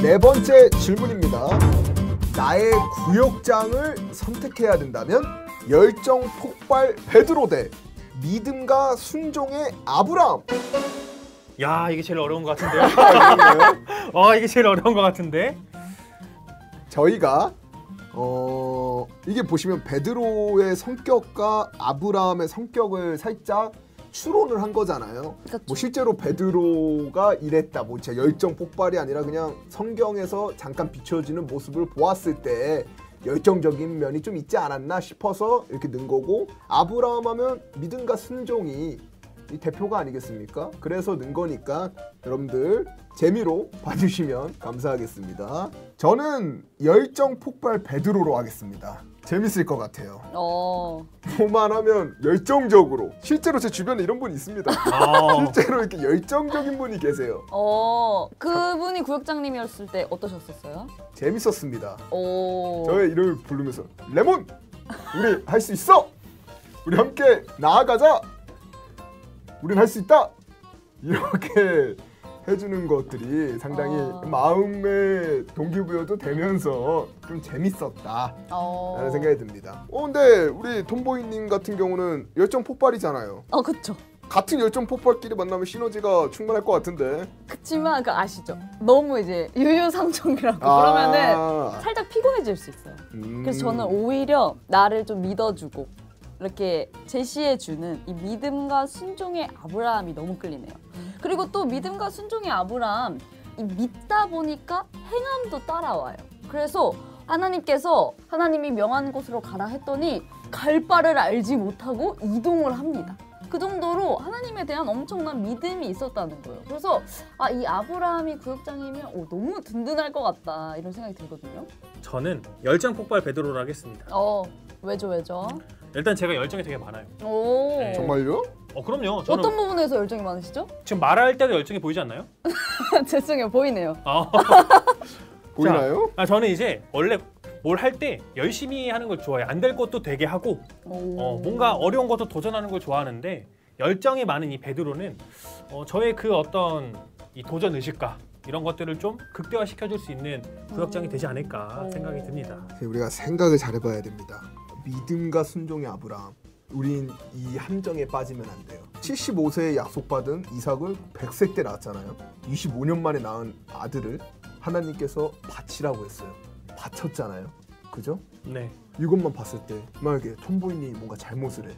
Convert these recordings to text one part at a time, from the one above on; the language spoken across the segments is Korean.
네 번째 질문입니다. 나의 구역장을 선택해야 된다면 열정 폭발 베드로 대 믿음과 순종의 아브라함. 야, 이게 제일 어려운 것 같은데요? 이게 제일 어려운 것 같은데? 저희가 이게 보시면 베드로의 성격과 아브라함의 성격을 살짝 추론을 한 거잖아요. 그쵸. 뭐 실제로 베드로가 이랬다. 뭐 진짜 열정 폭발이 아니라 그냥 성경에서 잠깐 비춰지는 모습을 보았을 때 열정적인 면이 좀 있지 않았나 싶어서 이렇게 넣은 거고, 아브라함 하면 믿음과 순종이 이 대표가 아니겠습니까? 그래서 넣은 거니까 여러분들 재미로 봐주시면 감사하겠습니다. 저는 열정 폭발 베드로로 하겠습니다. 재밌을 것 같아요. 뭐만 하면 열정적으로. 실제로 제 주변에 이런 분이 있습니다. 실제로 이렇게 열정적인 분이 계세요. 그분이 구역장님이었을 때 어떠셨었어요? 재밌었습니다. 저의 이름을 부르면서 레몬! 우리 할 수 있어! 우리 함께 나아가자! 우린 할 수 있다! 이렇게 해주는 것들이 상당히 마음의 동기부여도 되면서 좀 재밌었다 라는 생각이 듭니다. 근데 우리 톰보이님 같은 경우는 열정 폭발이잖아요. 그쵸. 같은 열정 폭발끼리 만나면 시너지가 충분할 것 같은데. 그치만 아시죠? 너무 이제 유유상종이라고 그러면은 살짝 피곤해질 수 있어요. 그래서 저는 오히려 나를 좀 믿어주고 이렇게 제시해주는 이 믿음과 순종의 아브라함이 너무 끌리네요. 그리고 또 믿음과 순종의 아브라함, 이 믿다 보니까 행함도 따라와요. 그래서 하나님께서 하나님이 명한 곳으로 가라 했더니 갈 바를 알지 못하고 이동을 합니다. 그 정도로 하나님에 대한 엄청난 믿음이 있었다는 거예요. 그래서 이 아브라함이 구역장이면 너무 든든할 것 같다 이런 생각이 들거든요. 저는 열정 폭발 베드로를 하겠습니다. 왜죠? 일단 제가 열정이 되게 많아요. 네. 정말요? 그럼요. 저는 어떤 부분에서 열정이 많으시죠? 지금 말할 때도 열정이 보이지 않나요? 죄송해요, 보이네요. 보이나요? 저는 이제 원래 뭘 할 때 열심히 하는 걸 좋아해요. 안 될 것도 되게 하고 뭔가 어려운 것도 도전하는 걸 좋아하는데, 열정이 많은 이 베드로는 저의 그 어떤 이 도전 의식과 이런 것들을 좀 극대화시켜줄 수 있는 구역장이 되지 않을까 생각이 듭니다. 우리가 생각을 잘해봐야 됩니다. 믿음과 순종의 아브라함. 우린 이 함정에 빠지면 안 돼요. 75세에 약속받은 이삭을 100세 때 낳았잖아요. 25년 만에 낳은 아들을 하나님께서 바치라고 했어요. 바쳤잖아요. 그죠? 네. 이것만 봤을 때 만약에 톰보이니 뭔가 잘못을 해.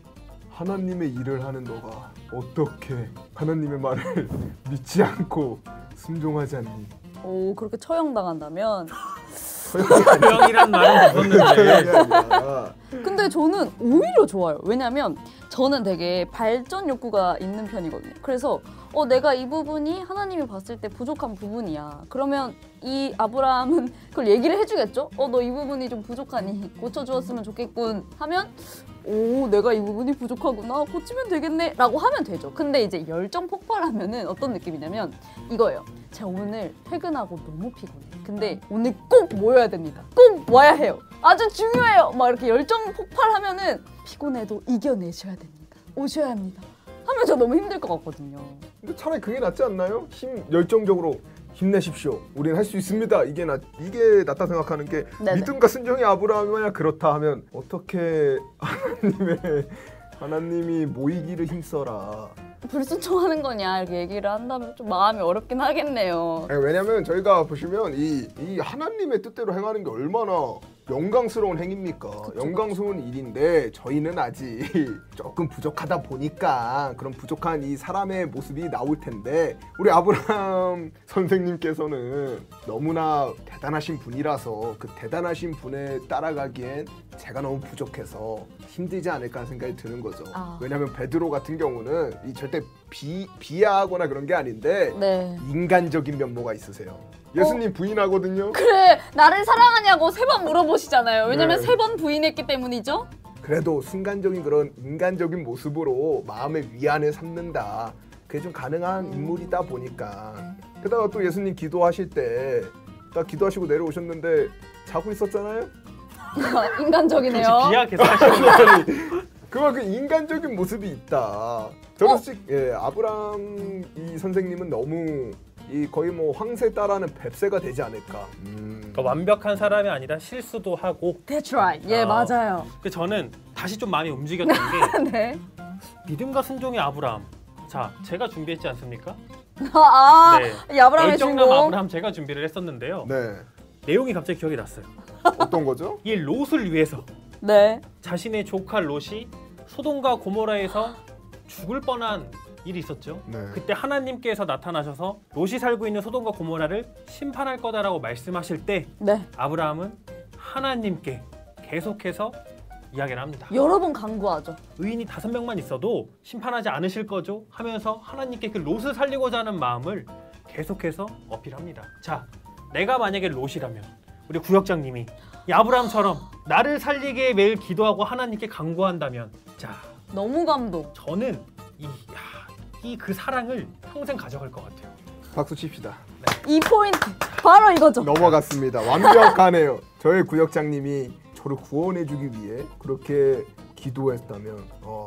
하나님의 일을 하는 너가 어떻게 하나님의 말을 믿지 않고 순종하지 않니? 그렇게 처형당한다면 처형이란 말은 없었는데. 근데 저는 오히려 좋아요. 왜냐면 저는 되게 발전 욕구가 있는 편이거든요. 그래서 내가 이 부분이 하나님이 봤을 때 부족한 부분이야. 그러면 이 아브라함은 그걸 얘기를 해주겠죠? 너 이 부분이 좀 부족하니 고쳐주었으면 좋겠군 하면 내가 이 부분이 부족하구나, 고치면 되겠네 라고 하면 되죠. 근데 이제 열정 폭발하면은 어떤 느낌이냐면 이거예요. 제가 오늘 퇴근하고 너무 피곤해. 근데 오늘 꼭 모여야 됩니다. 꼭 와야 해요. 아주 중요해요. 막 이렇게 열정 폭발하면은 피곤해도 이겨내셔야 됩니다. 오셔야 합니다. 하면 저 너무 힘들 것 같거든요. 근데 차라리 그게 낫지 않나요? 열정적으로 힘내십시오. 우리는 할 수 있습니다. 이게 낫다 생각하는 게. 네네. 믿음과 순종의 아브라함이야 그렇다 하면 어떻게 하나님이 모이기를 힘써라. 불순종하는 거냐 이렇게 얘기를 한다면 좀 마음이 어렵긴 하겠네요. 왜냐면 저희가 보시면 이 하나님의 뜻대로 행하는 게 얼마나 영광스러운 행위입니까? 그쵸, 영광스러운 일인데 저희는 아직 조금 부족하다 보니까 그런 부족한 이 사람의 모습이 나올 텐데, 우리 아브라함 선생님께서는 너무나 대단하신 분이라서 그 대단하신 분에 따라가기엔 제가 너무 부족해서 힘들지 않을까 생각이 드는 거죠. 왜냐면 베드로 같은 경우는 절대 비하하거나 그런 게 아닌데 인간적인 면모가 있으세요. 예수님 부인하거든요. 그래, 나를 사랑하냐고 3번 물어보시잖아요. 왜냐면 3번 부인했기 때문이죠. 그래도 순간적인 그런 인간적인 모습으로 마음의 위안을 삼는다. 그게 좀 가능한 인물이다 보니까. 게다가 또 예수님 기도하실 때 딱 기도하시고 내려오셨는데 자고 있었잖아요. 인간적이네요. 비하 계속하시는 거예요. 그만큼 인간적인 모습이 있다. 저는 아브라함 이 선생님은 너무 이 거의 뭐 황새 따라는 뱁새가 되지 않을까. 더 완벽한 사람이 아니라 실수도 하고. That's right. 예, 맞아요. 그 저는 다시 좀 많이 움직였던 게 네. 믿음과 순종의 아브라함. 자, 제가 준비했지 않습니까? 네. 이 아브라함의 열정남 주인공. 아브라함 제가 준비를 했었는데요. 네. 내용이 갑자기 기억이 났어요. 어떤 거죠? 이 롯을 위해서 네. 자신의 조카 롯이 소돔과 고모라에서 죽을 뻔한 일이 있었죠. 네. 그때 하나님께서 나타나셔서 롯이 살고 있는 소돔과 고모라를 심판할 거다라고 말씀하실 때 네. 아브라함은 하나님께 계속해서 이야기를 합니다. 여러 번 간구하죠. 의인이 5명만 있어도 심판하지 않으실 거죠? 하면서 하나님께 그 롯을 살리고자 하는 마음을 계속해서 어필합니다. 자, 내가 만약에 롯이라면 우리 구역장님이 이 아브라함처럼 나를 살리게 매일 기도하고 하나님께 간구한다면, 자, 너무 감동. 저는 이 그 사랑을 평생 가져갈 것 같아요. 박수 칩시다. 이 포인트 바로 이거죠. 넘어갔습니다. 완벽하네요. 저의 구역장님이 저를 구원해주기 위해 그렇게 기도했다면,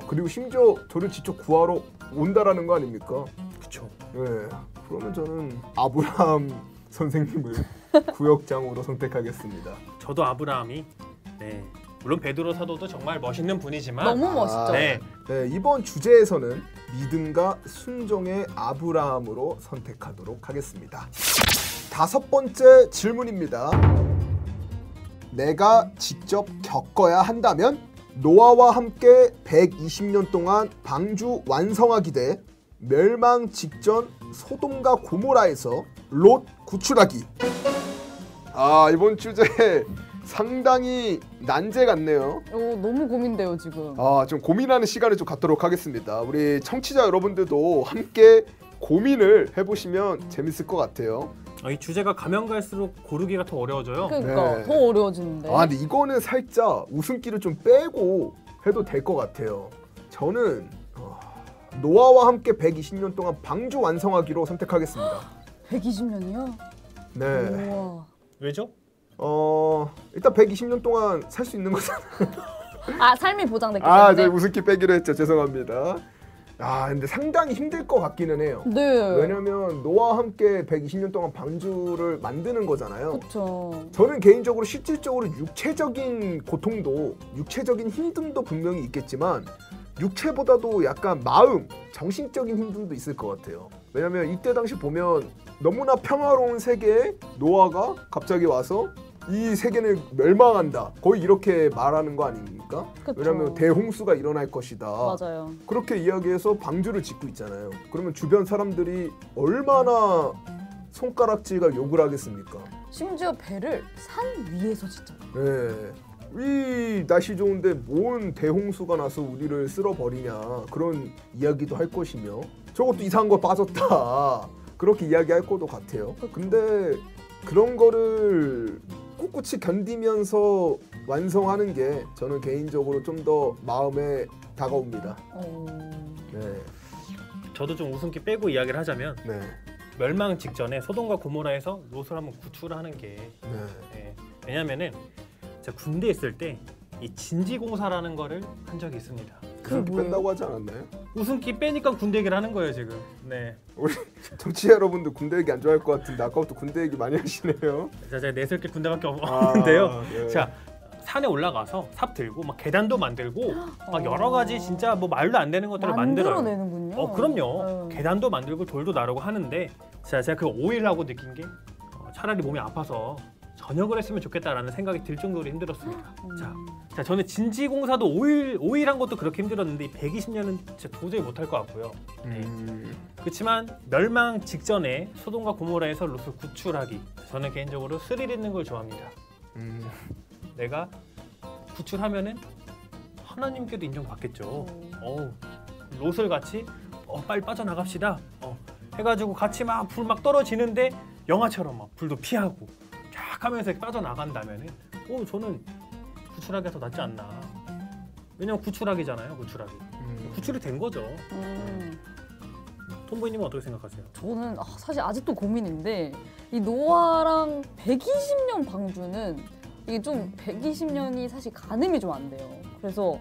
그리고 심지어 저를 직접 구하러 온다라는 거 아닙니까? 그렇죠. 네. 그러면 저는 아브라함 선생님을 구역장으로 선택하겠습니다. 저도 아브라함이, 네, 물론 베드로 사도도 정말 멋있는 분이지만 너무 멋있죠. 네, 네, 이번 주제에서는 믿음과 순종의 아브라함으로 선택하도록 하겠습니다. 5번째 질문입니다. 내가 직접 겪어야 한다면 노아와 함께 120년 동안 방주 완성하기 대 멸망 직전 소돔과 고모라에서 롯 구출하기. 이번 주제 상당히 난제 같네요. 너무 고민돼요 지금. 좀 고민하는 시간을 좀 갖도록 하겠습니다. 우리 청취자 여러분들도 함께 고민을 해보시면 재밌을 것 같아요. 이 주제가 가면 갈수록 고르기가 더 어려워져요. 그러니까 네. 더 어려워지는데. 근데 이거는 살짝 웃음기를 좀 빼고 해도 될 것 같아요. 저는 노아와 함께 120년 동안 방주 완성하기로 선택하겠습니다. 120년이요? 네. 우와. 왜죠? 일단 120년 동안 살 수 있는 거잖아요. 삶이 보장됐기 때문에. 저희 웃음기 빼기로 했죠. 죄송합니다. 근데 상당히 힘들 것 같기는 해요. 네. 왜냐면 노아와 함께 120년 동안 방주를 만드는 거잖아요. 그렇죠. 저는 개인적으로 실질적으로 육체적인 고통도, 육체적인 힘듦도 분명히 있겠지만 육체보다도 약간 마음, 정신적인 힘듦도 있을 것 같아요. 왜냐면 이때 당시 보면 너무나 평화로운 세계에 노아가 갑자기 와서 이 세계는 멸망한다, 거의 이렇게 말하는 거 아닙니까? 그쵸. 왜냐면 대홍수가 일어날 것이다. 맞아요. 그렇게 이야기해서 방주를 짓고 있잖아요. 그러면 주변 사람들이 얼마나 손가락질과 욕을 하겠습니까? 심지어 배를 산 위에서 짓잖아요. 네. 이 날씨 좋은데 뭔 대홍수가 나서 우리를 쓸어버리냐, 그런 이야기도 할 것이며, 저것도 이상한 거 빠졌다, 그렇게 이야기할 것도 같아요. 근데 그런 거를 꿋꿋이 견디면서 완성하는 게 저는 개인적으로 좀 더 마음에 다가옵니다. 네. 저도 좀 웃음기 빼고 이야기를 하자면 네. 멸망 직전에 소돔과 고모라에서 롯을 한번 구출하는 게, 네. 왜냐면은 제가 군대 있을 때 이 진지공사라는 거를 한 적이 있습니다. 그렇게 뭐예요? 뺀다고 하지 않았나요? 웃음기 빼니까 군대 얘기를 하는 거예요 지금. 네. 우리 정치자 여러분들 군대 얘기 안 좋아할 것 같은데 아까부터 군대 얘기 많이 하시네요. 제가 내세울 군대밖에 없는데요. 네. 자, 산에 올라가서 삽 들고 막 계단도 만들고 막 여러 가지 진짜 뭐 말도 안 되는 것들을 만들어요. 만들어내는군요. 그럼요. 계단도 만들고 돌도 나르고 하는데, 제가 그 5일 하고 느낀 게 차라리 몸이 아파서 전역을 했으면 좋겠다라는 생각이 들 정도로 힘들었습니다. 자, 저는 진지공사도 5일 한 것도 그렇게 힘들었는데 120년은 진짜 도저히 못할 것 같고요. 그렇지만 멸망 직전에 소돔과 고모라에서 롯을 구출하기, 저는 개인적으로 스릴 있는 걸 좋아합니다. 내가 구출하면은 하나님께도 인정받겠죠. 롯을 같이 빨리 빠져나갑시다 해가지고 같이 막 불 막 떨어지는데 영화처럼 막 불도 피하고 쫙 하면서 빠져나간다면은 저는 구출하기가 더 낫지 않나. 왜냐면 구출하기잖아요. 구출이 된 거죠. 톰보이님은 어떻게 생각하세요? 저는 사실 아직도 고민인데, 이 노아랑 120년 방주는 이게 좀 120년이 사실 가늠이 좀 안 돼요. 그래서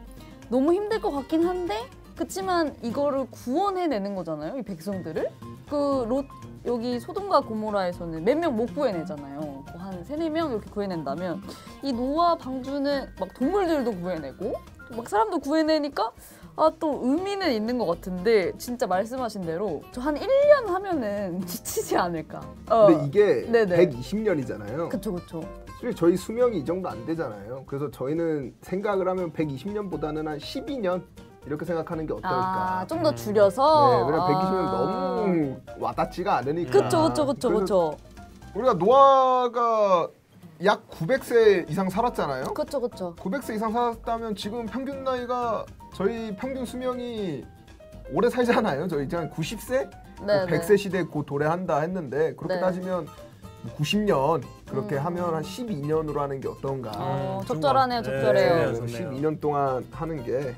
너무 힘들 것 같긴 한데, 그치만 이거를 구원해내는 거잖아요, 이 백성들을. 그 여기 소돔과 고모라에서는 몇 명 못 구해내잖아요. 뭐한 3, 4명 이렇게 구해낸다면 이 노아 방주는 막 동물들도 구해내고 막 사람도 구해내니까 또 의미는 있는 것 같은데 진짜 말씀하신 대로 저 한 1년 하면은 지치지 않을까. 근데 이게 네네. 120년이잖아요. 그쵸. 사실 저희 수명이 이 정도 안 되잖아요. 그래서 저희는 생각을 하면 120년보다는 한 12년 이렇게 생각하는 게 어떨까. 좀 더 줄여서. 네, 왜냐면 120년 너무 와닿지가 않으니까. 그쵸. 우리가 노아가 약 900세 이상 살았잖아요. 그쵸. 900세 이상 살았다면 지금 평균 나이가 저희 평균 수명이 오래 살잖아요. 저희 이제 한 90세? 네, 100세 시대에 곧 도래한다 했는데 그렇게 네. 따지면 90년 그렇게 하면 한 12년으로 하는 게 어떤가. 적절하네요. 네, 좋네요. 12년 동안 하는 게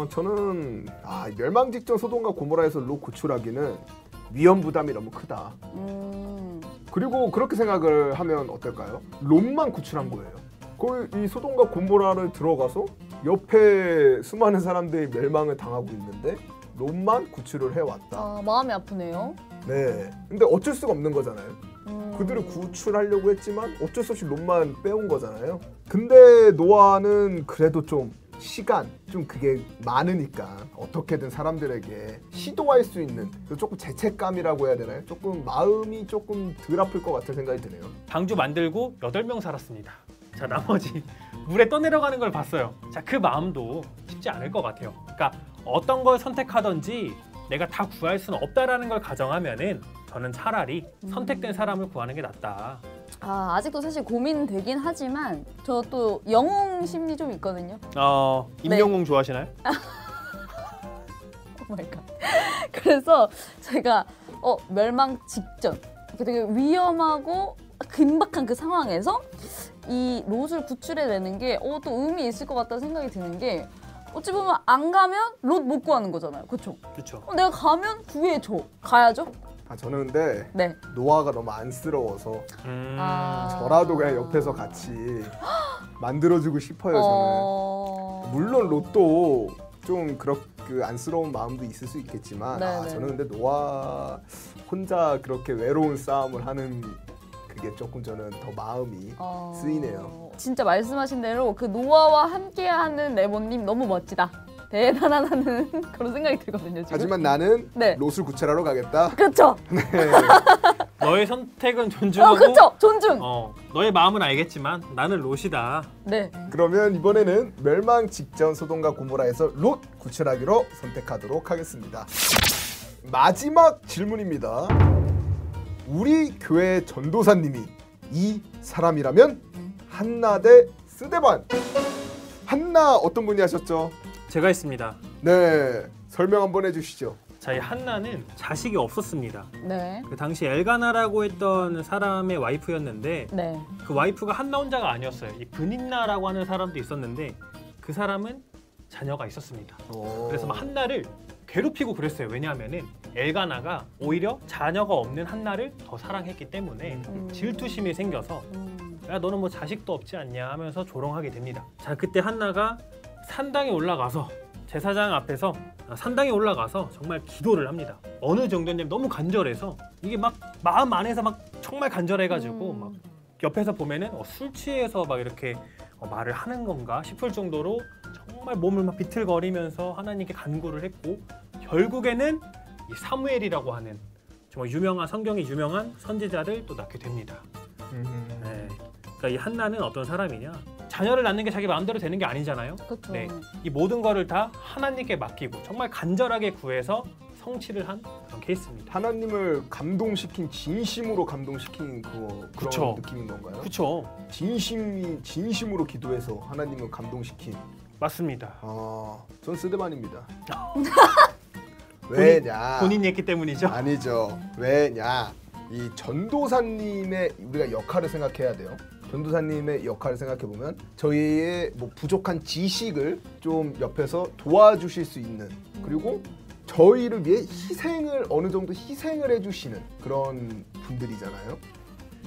저는 멸망 직전 소돔과 고모라에서 롯 구출하기는 위험 부담이 너무 크다. 그리고 그렇게 생각을 하면 어떨까요? 롯만 구출한 거예요. 거의 이 소돔과 고모라를 들어가서 옆에 수많은 사람들이 멸망을 당하고 있는데 롯만 구출을 해왔다. 마음이 아프네요. 네. 근데 어쩔 수가 없는 거잖아요. 그들을 구출하려고 했지만 어쩔 수 없이 롯만 빼온 거잖아요. 근데 노아는 그래도 좀 시간, 좀 그게 많으니까 어떻게든 사람들에게 시도할 수 있는 조금 죄책감이라고 해야 되나요? 조금 마음이 조금 덜 아플 것 같은 생각이 드네요. 방주 만들고 8명 살았습니다. 자, 나머지 물에 떠내려가는 걸 봤어요. 자, 그 마음도 쉽지 않을 것 같아요. 그러니까 어떤 걸 선택하든지 내가 다 구할 수는 없다라는 걸 가정하면은 저는 차라리 선택된 사람을 구하는 게 낫다. 아직도 사실 고민되긴 하지만 저 또 영웅 심리 좀 있거든요. 임영웅 좋아하시나요? 오 마이 갓. 그래서 제가 멸망 직전 되게 위험하고 긴박한 그 상황에서 이 롯을 구출해내는 게 또 의미 있을 것 같다는 생각이 드는 게 어찌 보면 안 가면 롯 못 구하는 거잖아요. 그렇죠? 그렇죠. 내가 가면 구해줘. 가야죠? 저는 근데 네. 노아가 너무 안쓰러워서 아. 저라도 그냥 옆에서 같이 만들어주고 싶어요. 저는 물론 롯도 좀 그 안쓰러운 마음도 있을 수 있겠지만 네네. 저는 근데 노아 혼자 그렇게 외로운 싸움을 하는 그게 조금 저는 더 마음이 쓰이네요. 진짜 말씀하신 대로 그 노아와 함께하는 레몬님 너무 멋지다. 대단하다는 그런 생각이 들거든요. 지금. 하지만 나는 네. 롯을 구출하러 가겠다. 그렇죠. 너의 선택은 존중하고 그렇죠. 존중. 너의 마음은 알겠지만 나는 롯이다. 네. 그러면 이번에는 멸망 직전 소돔과 고모라에서 롯 구출하기로 선택하도록 하겠습니다. 마지막 질문입니다. 우리 교회 전도사님이 이 사람이라면 한나 대 스데반. 한나 어떤 분이 하셨죠? 제가 있습니다. 네, 설명 한번 해주시죠. 자, 이 한나는 자식이 없었습니다. 네. 그 당시 엘가나라고 했던 사람의 와이프였는데 네. 그 와이프가 한나 혼자가 아니었어요. 이 브닌나라고 하는 사람도 있었는데 그 사람은 자녀가 있었습니다. 그래서 막 한나를 괴롭히고 그랬어요. 왜냐하면은 엘가나가 오히려 자녀가 없는 한나를 더 사랑했기 때문에 질투심이 생겨서 야, 너는 뭐 자식도 없지 않냐 하면서 조롱하게 됩니다. 자, 그때 한나가 산당에 올라가서 제사장 앞에서 산당에 올라가서 정말 기도를 합니다. 어느 정도냐면 너무 간절해서 이게 막 마음 안에서 막 정말 간절해가지고 막 옆에서 보면은 술 취해서 막 이렇게 말을 하는 건가 싶을 정도로 정말 몸을 막 비틀거리면서 하나님께 간구를 했고 결국에는 이 사무엘이라고 하는 정말 유명한 성경이 유명한 선지자를 또 낳게 됩니다. 네. 그러니까 이 한나는 어떤 사람이냐? 자녀를 낳는 게 자기 마음대로 되는 게 아니잖아요. 그렇죠. 네, 이 모든 거를 다 하나님께 맡기고 정말 간절하게 구해서 성취를 한 그런 케이스입니다. 하나님을 감동시킨 진심으로 감동시킨 그런 그쵸. 느낌인 건가요? 그렇죠. 진심으로 기도해서 하나님을 감동시킨. 맞습니다. 전 스데반입니다. 왜냐? 본인이 했기 때문이죠. 아니죠. 왜냐? 이 전도사님의 우리가 역할을 생각해야 돼요. 전도사님의 역할을 생각해 보면 저희의 뭐 부족한 지식을 좀 옆에서 도와주실 수 있는 그리고 저희를 위해 희생을 어느 정도 희생을 해주시는 그런 분들이잖아요.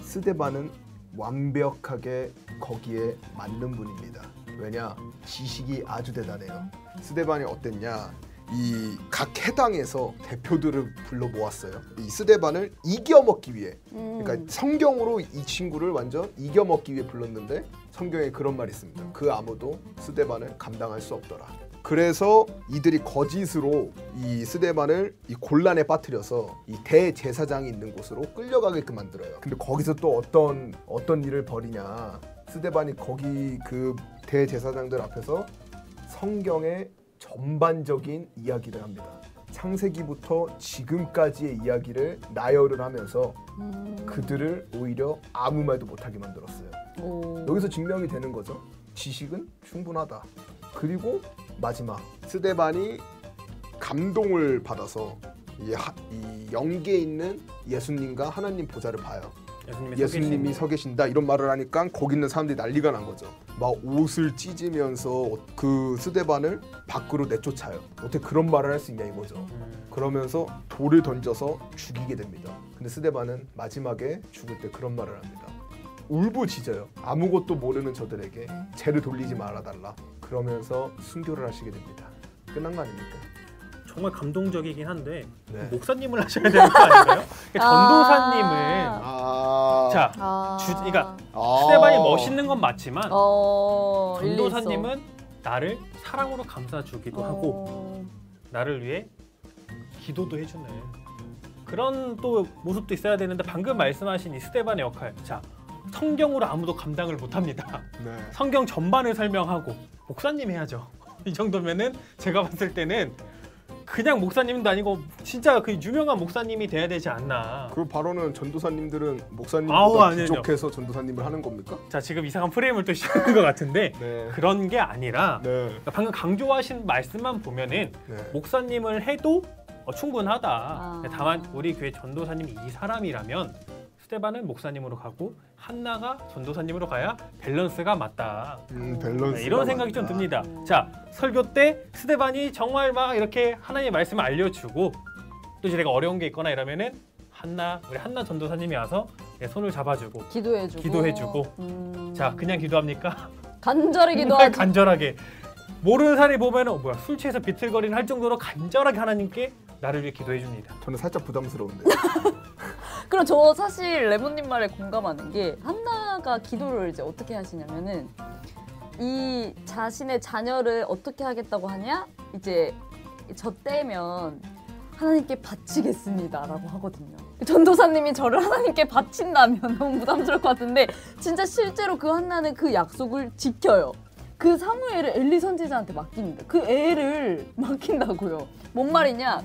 스데반은 완벽하게 거기에 맞는 분입니다. 왜냐? 지식이 아주 대단해요. 스데반이 어땠냐? 이 각 해당에서 대표들을 불러 모았어요. 이 스데반을 이겨먹기 위해. 그러니까 성경으로 이 친구를 완전 이겨먹기 위해 불렀는데 성경에 그런 말이 있습니다. 그 아무도 스데반을 감당할 수 없더라. 그래서 이들이 거짓으로 이 스데반을 이 곤란에 빠뜨려서 이 대제사장이 있는 곳으로 끌려가게끔 만들어요. 근데 거기서 또 어떤 일을 벌이냐? 스데반이 거기 그 대제사장들 앞에서 성경의 전반적인 이야기를 합니다. 창세기부터 지금까지의 이야기를 나열을 하면서 그들을 오히려 아무 말도 못하게 만들었어요. 여기서 증명이 되는 거죠. 지식은 충분하다. 그리고 마지막 스데반이 감동을 받아서 이 영계에 있는 예수님과 하나님 보좌를 봐요. 예수님이 서 계신다 이런 말을 하니까 거기 있는 사람들이 난리가 난 거죠. 막 옷을 찢으면서 그 스데반을 밖으로 내쫓아요. 어떻게 그런 말을 할 수 있냐 이거죠. 그러면서 돌을 던져서 죽이게 됩니다. 근데 스데반은 마지막에 죽을 때 그런 말을 합니다. 울부짖어요. 아무것도 모르는 저들에게 죄를 돌리지 말아달라. 그러면서 순교를 하시게 됩니다. 끝난 거 아닙니까? 정말 감동적이긴 한데 네. 목사님을 하셔야 되는 거 아닌가요? 전도사님은 자, 그러니까 스데반이 멋있는 건 맞지만 전도사님은 나를 사랑으로 감싸주기도 하고 나를 위해 기도도 해주는 그런 또 모습도 있어야 되는데 방금 말씀하신 이 스데반의 역할, 자 성경으로 아무도 감당을 못합니다. 네. 성경 전반을 설명하고 목사님 해야죠. 이 정도면은 제가 봤을 때는 그냥 목사님도 아니고 진짜 그 유명한 목사님이 돼야 되지 않나. 그 발언은 전도사님들은 목사님보다 부족해서 전도사님을 하는 겁니까? 자 지금 이상한 프레임을 또 시작한 것 같은데 네. 그런 게 아니라 네. 그러니까 방금 강조하신 말씀만 보면은 네. 목사님을 해도 충분하다. 다만 우리 교회 전도사님이 이 사람이라면 스데반은 목사님으로 가고 한나가 전도사님으로 가야 밸런스가 맞다. 밸런스. 이런 생각이 좀 듭니다. 자 설교 때 스데반이 정말 막 이렇게 하나님의 말씀을 알려주고 또 이제 내가 어려운 게 있거나 이러면은 우리 한나 전도사님이 와서 내 손을 잡아주고 기도해주고 자 그냥 기도합니까? 간절히 기도하지. 간절하게 모르는 사람이 보면은 뭐야 술 취해서 비틀거리는 할 정도로 간절하게 하나님께 나를 위해 기도해 줍니다. 저는 살짝 부담스러운데. 그럼 저 사실 레몬님 말에 공감하는 게 한나가 기도를 이제 어떻게 하시냐면은 이 자신의 자녀를 어떻게 하겠다고 하냐 이제 저 때면 하나님께 바치겠습니다라고 하거든요. 전도사님이 저를 하나님께 바친다면 너무 부담스러울 것 같은데 진짜 실제로 그 한나는 그 약속을 지켜요. 그 사무엘을 엘리 선지자한테 맡깁니다. 그 애를 맡긴다고요. 뭔 말이냐?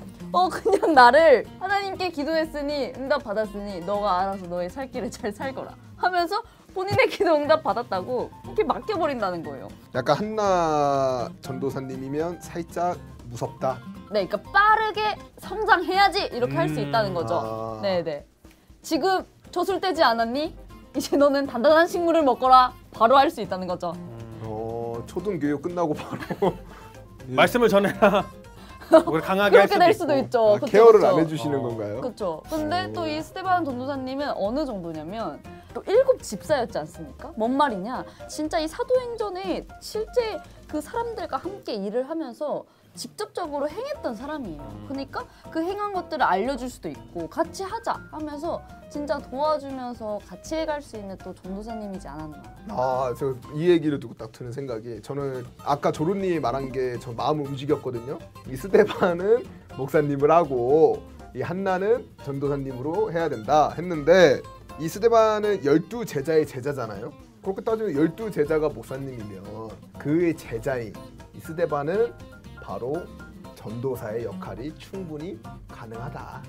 그냥 나를 하나님께 기도했으니 응답 받았으니 너가 알아서 너의 살 길을 잘 살거라 하면서 본인의 기도 응답 받았다고 이렇게 맡겨버린다는 거예요. 약간 한나 전도사님이면 살짝 무섭다. 네, 그러니까 빠르게 성장해야지 이렇게 할 수 있다는 거죠. 네네. 지금 저술 떼지 않았니? 이제 너는 단단한 식물을 먹거라. 바로 할 수 있다는 거죠. 초등교육 끝나고 바로 말씀을 전해라. 강하게 그렇게 될 수도 있죠. 케어를 안 해주시는 건가요? 그렇죠. 근데 또 이 스데반 전도사님은 어느 정도냐면 또 7 집사였지 않습니까? 뭔 말이냐? 진짜 이 사도행전에 실제 그 사람들과 함께 일을 하면서 직접적으로 행했던 사람이에요. 그러니까 그 행한 것들을 알려줄 수도 있고 같이 하자 하면서 진짜 도와주면서 같이 해갈 수 있는 또 전도사님이지 않았나. 저 이 얘기를 두고 딱 드는 생각이 저는 아까 조루님이 말한 게 저 마음을 움직였거든요. 이 스데반은 목사님을 하고 이 한나는 전도사님으로 해야 된다 했는데 이 스데반은 12 제자의 제자잖아요. 그렇게 따지면 12 제자가 목사님이면 그의 제자인 이 스데반은 바로 전도사의 역할이 충분히 가능하다.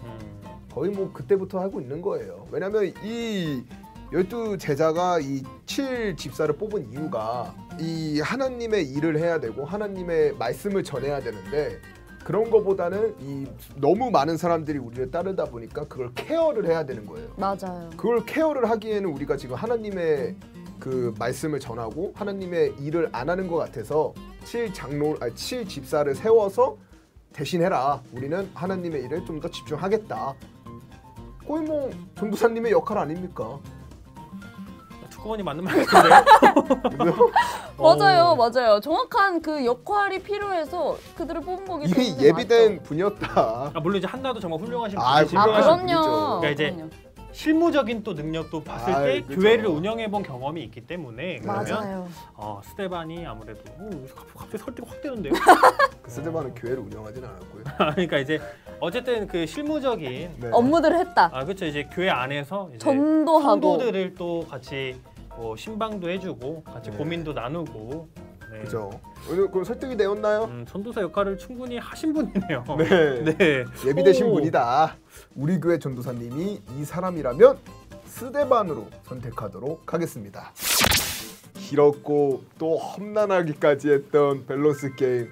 거의 뭐 그때부터 하고 있는 거예요. 왜냐하면 이 12 제자가 이 7 집사를 뽑은 이유가 이 하나님의 일을 해야 되고 하나님의 말씀을 전해야 되는데 그런 거보다는 이 너무 많은 사람들이 우리를 따르다 보니까 그걸 케어를 해야 되는 거예요. 맞아요. 그걸 케어를 하기에는 우리가 지금 하나님의 그 말씀을 전하고 하나님의 일을 안 하는 것 같아서 7 집사를 세워서 대신해라. 우리는 하나님의 일에 좀 더 집중하겠다. 거의 뭐 전도사님의 역할 아닙니까? 두꺼운이 맞는 말 같은데요? 맞아요, 맞아요. 정확한 그 역할이 필요해서 그들을 뽑은 거기 때문에 이미 예비된 맞죠. 분이었다. 물론 이제 한나도 정말 훌륭하신 아, 분이시고 아, 훌륭하신 그럼요. 분이죠. 그러니까 이제 그럼요. 실무적인 또 능력도 봤을 아, 때 그죠. 교회를 운영해 본 경험이 있기 때문에 그러면 맞아요. 스테반이 아무래도 갑자기 설득 확 되는데요. 그 스데반은 교회를 운영하진 않았고요. 그러니까 이제 어쨌든 그 실무적인 네. 업무들을 했다. 그렇죠. 이제 교회 안에서 이제 전도하고. 성도들을 또 같이 신방도 해주고 같이 네. 고민도 나누고. 네. 그죠. 오늘 그럼 설득이 되었나요? 전도사 역할을 충분히 하신 분이네요. 네. 네. 예비되신 오. 분이다. 우리 교회 전도사님이 이 사람이라면 스데반으로 선택하도록 하겠습니다. 길었고 또 험난하기까지 했던 밸런스 게임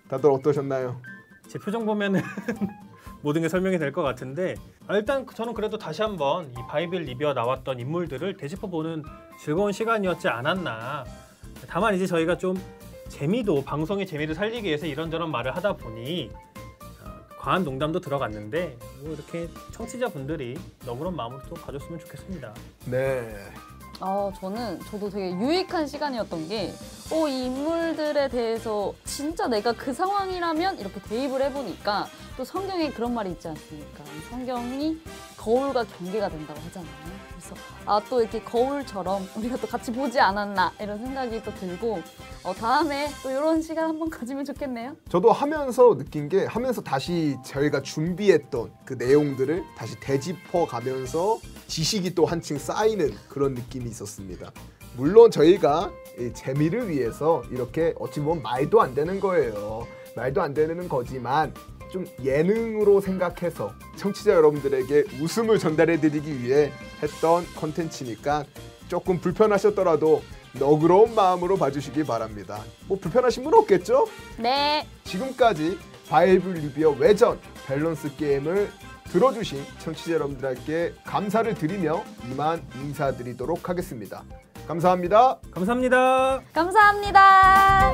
다들 어떠셨나요? 제 표정 보면은 모든 게 설명이 될 것 같은데 일단 저는 그래도 다시 한번 이 바이블 리뷰어 나왔던 인물들을 되짚어보는 즐거운 시간이었지 않았나. 다만 이제 저희가 좀 방송의 재미를 살리기 위해서 이런저런 말을 하다 보니 과한 농담도 들어갔는데 뭐 이렇게 청취자분들이 너그러운 마음으로 또 봐줬으면 좋겠습니다. 네. 저도 되게 유익한 시간이었던 게, 이 인물들에 대해서 진짜 내가 그 상황이라면 이렇게 대입을 해보니까 또 성경에 그런 말이 있지 않습니까? 성경이 거울과 경계가 된다고 하잖아요. 그래서 또 이렇게 거울처럼 우리가 또 같이 보지 않았나 이런 생각이 또 들고 다음에 또 이런 시간 한번 가지면 좋겠네요. 저도 하면서 느낀 게 하면서 다시 저희가 준비했던 그 내용들을 다시 되짚어 가면서 지식이 또 한층 쌓이는 그런 느낌이 있었습니다. 물론 저희가 이 재미를 위해서 이렇게 어찌 보면 말도 안 되는 거예요. 말도 안 되는 거지만 좀 예능으로 생각해서 청취자 여러분들에게 웃음을 전달해드리기 위해 했던 컨텐츠니까 조금 불편하셨더라도 너그러운 마음으로 봐주시기 바랍니다. 뭐 불편하신 분 없겠죠? 네. 지금까지 바이블 리뷰어 외전 밸런스 게임을 들어주신 청취자 여러분들께 감사를 드리며 이만 인사드리도록 하겠습니다. 감사합니다. 감사합니다. 감사합니다.